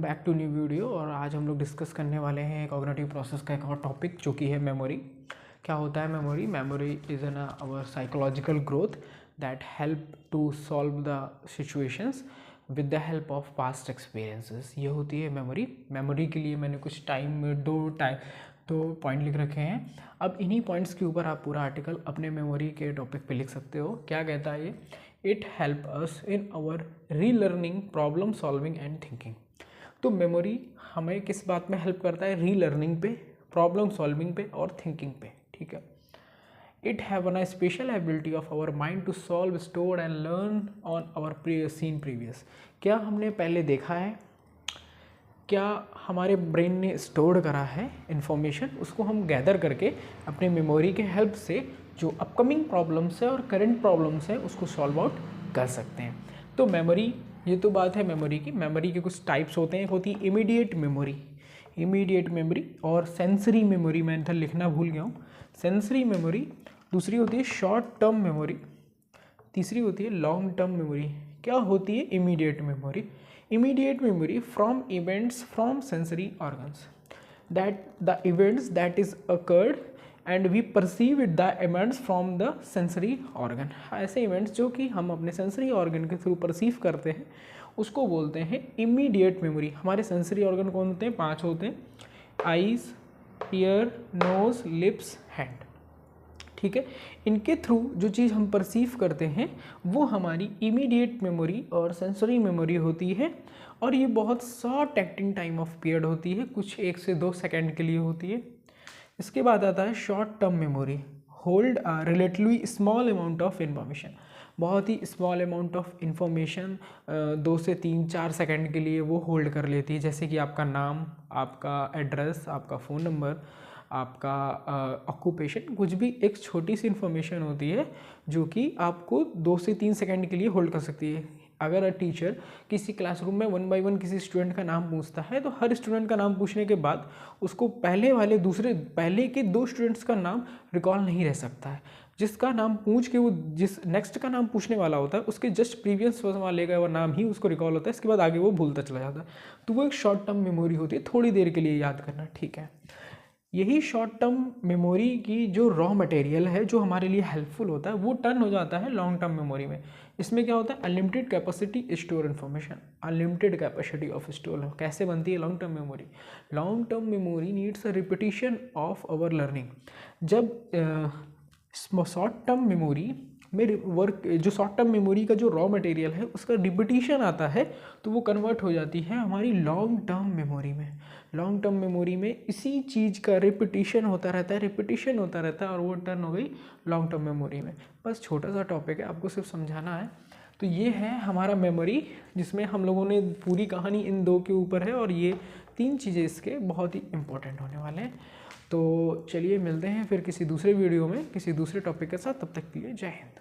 Back to new video. और आज हम लोग डिस्कस करने वाले हैं कॉग्निटिव प्रोसेस का एक और टॉपिक जो कि है मेमोरी। क्या होता है memory? Memory is an our psychological growth that help to solve the situations with the help of past experiences. ये होती है मेमोरी। मेमोरी के लिए मैंने कुछ दो पॉइंट लिख रखे हैं। अब इन्हीं पॉइंट्स के ऊपर आप पूरा आर्टिकल अपने मेमोरी के टॉपिक पे लिख सकते हो। क्या कहता है ये? It help us in our relearning, problem solving and thinking. तो मेमोरी हमें किस बात में हेल्प करता है? रीलर्निंग पे, प्रॉब्लम सॉल्विंग पे और थिंकिंग पे। ठीक है। It have a special ability of our mind to solve, store and learn on our seen previous. क्या हमने पहले देखा है, क्या हमारे ब्रेन ने स्टोर करा है इन्फॉर्मेशन, उसको हम गैदर करके अपने मेमोरी के हेल्प से जो अपकमिंग प्रॉब्लम्स है और करंट प्रॉब्लम्स है उसको सॉल्व आउट कर सकते हैं। तो मेमोरी, ये तो बात है मेमोरी की। मेमोरी के कुछ टाइप्स होते हैं। एक होती है इमीडिएट मेमोरी और सेंसरी मेमोरी। मैं इधर लिखना भूल गया हूँ। सेंसरी मेमोरी, दूसरी होती है शॉर्ट टर्म मेमोरी, तीसरी होती है लॉन्ग टर्म मेमोरी। क्या होती है immediate memory? Immediate memory from events from sensory organs, that the events that is occurred and we perceive it, the events from the sensory organ। ऐसे events जो कि हम अपने sensory organ के through perceive करते हैं उसको बोलते हैं immediate memory। हमारे sensory organ कौन होते हैं? 5 होते हैं: eyes, ear, nose, lips, hand। ठीक है। इनके थ्रू जो चीज़ हम परसीव करते हैं वो हमारी इमीडिएट मेमोरी और सेंसरी मेमोरी होती है। और ये बहुत short acting time of period होती है, कुछ 1 से 2 सेकेंड के लिए होती है। इसके बाद आता है short term memory, hold a relatively small amount of information. बहुत ही स्मॉल अमाउंट ऑफ इंफॉर्मेशन 2 से 3-4 सेकेंड के लिए वो होल्ड कर लेती है। जैसे कि आपका नाम, आपका एड्रेस, आपका फ़ोन नंबर, आपका ऑक्यूपेशन, कुछ भी एक छोटी सी इन्फॉर्मेशन होती है जो कि आपको 2 से 3 सेकंड के लिए होल्ड कर सकती है। अगर टीचर किसी क्लासरूम में 1 बाय 1 किसी स्टूडेंट का नाम पूछता है तो हर स्टूडेंट का नाम पूछने के बाद उसको पहले के 2 स्टूडेंट्स का नाम रिकॉल नहीं रह सकता है। जिसका नाम पूछ के वो जिस नेक्स्ट का नाम पूछने वाला होता है उसके जस्ट प्रीवियस वाले का वो नाम ही उसको रिकॉल होता है। इसके बाद आगे वो भूलता चला जाता है। तो वो एक शॉर्ट टर्म मेमोरी होती है, थोड़ी देर के लिए याद करना। ठीक है। यही शॉर्ट टर्म मेमोरी की जो रॉ मटेरियल है जो हमारे लिए हेल्पफुल होता है वो टर्न हो जाता है लॉन्ग टर्म मेमोरी में। इसमें क्या होता है? Unlimited capacity store information, unlimited capacity of store. कैसे बनती है long term memory? Long term memory needs a repetition of our learning. जब शॉर्ट टर्म मेमोरी में जो शॉर्ट टर्म मेमोरी का जो रॉ मटेरियल है उसका रिपीटिशन आता है तो वो कन्वर्ट हो जाती है हमारी लॉन्ग टर्म मेमोरी में। लॉन्ग टर्म मेमोरी में इसी चीज़ का रिपीटिशन होता रहता है और वो टर्न हो गई लॉन्ग टर्म मेमोरी में। बस छोटा सा टॉपिक है, आपको सिर्फ समझाना है। तो ये है हमारा मेमोरी जिसमें हम लोगों ने पूरी कहानी इन 2 के ऊपर है और ये 3 चीज़ें इसके बहुत ही इंपॉर्टेंट होने वाले हैं। तो चलिए मिलते हैं फिर किसी दूसरे वीडियो में किसी दूसरे टॉपिक के साथ। तब तक के लिए जय हिंद।